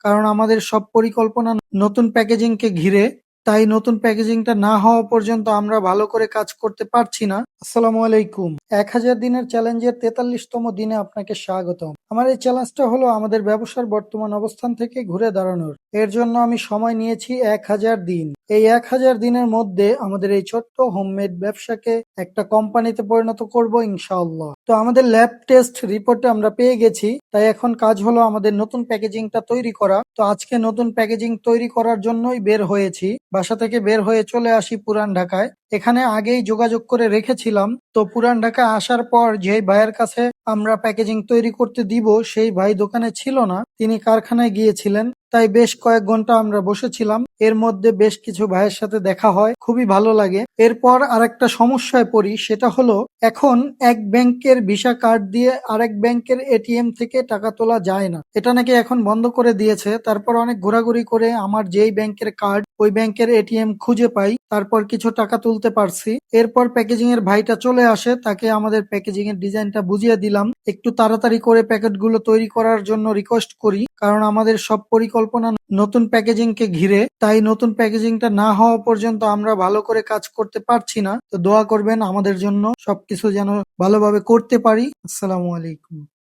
কারণ আমাদের সব পরিকল্পনা নতুন প্যাকেজিংকে ঘিরে। তাই নতুন প্যাকেজিংটা না হওয়া পর্যন্ত আমরা ভালো করে কাজ করতে পারছি না। আসসালামু আলাইকুম। ১,০০০ দিনের চ্যালেঞ্জের ৪৩তম দিনে আপনাকে স্বাগতম। আমার এই চ্যালেঞ্জটা হলো আমাদের ব্যবসার বর্তমান অবস্থান থেকে ঘুরে দাঁড়ানোর। এর জন্য আমি সময় নিয়েছি ১,০০০ দিন। এই ১,০০০ দিনের মধ্যে আমাদের এই ছোট্ট হোমমেড ব্যবসাকে একটা কোম্পানিতে পরিণত করব ইনশাআল্লাহ। তো আমাদের ল্যাব টেস্ট রিপোর্টে আমরা পেয়ে গেছি, তাই এখন কাজ হলো আমাদের নতুন প্যাকেজিংটা তৈরি করা। তো আজকে নতুন প্যাকেজিং তৈরি করার জন্যই বের হয়েছি। বাসা থেকে বের হয়ে চলে আসি পুরান ঢাকায়। এখানে আগেই যোগাযোগ করে রেখেছিলাম। তো পুরান ঢাকা আসার পর যে ভাইয়ের কাছে আমরা প্যাকেজিং তৈরি করতে দিব, সেই ভাই দোকানে ছিল না, তিনি কারখানায় গিয়েছিলেন। তাই বেশ কয়েক ঘন্টা আমরা বসেছিলাম। এর মধ্যে বেশ কিছু ভাইয়ের সাথে দেখা হয়, খুবই ভালো লাগে। এরপর আরেকটা সমস্যায় পড়ি, সেটা হলো এখন এক ব্যাংকের ভিসা কার্ড দিয়ে আরেক ব্যাংকের এটিএম থেকে টাকা তোলা যায় না। এটা নাকি এখন বন্ধ করে দিয়েছে। তারপর অনেক ঘোরাঘুরি করে আমার যেই ব্যাংকের কার্ড, ওই ব্যাংকের এটিএম খুঁজে পাই। তারপর কিছু টাকা তুলতে পারছি। এরপর প্যাকেজিং এর ভাইটা চলে আসে, তাকে আমাদের প্যাকেজিং এর ডিজাইনটা বুঝিয়ে দিলাম। একটু তাড়াতাড়ি করে প্যাকেটগুলো তৈরি করার জন্য রিকোয়েস্ট করি, কারণ আমাদের সব পরিকল্পনা নতুন প্যাকেজিংকে ঘিরে। তাই নতুন প্যাকেজিংটা না হওয়া পর্যন্ত আমরা ভালো করে কাজ করতে পারছি না। তো দোয়া করবেন আমাদের জন্য, সবকিছু যেন ভালোভাবে করতে পারি। আসসালামু আলাইকুম।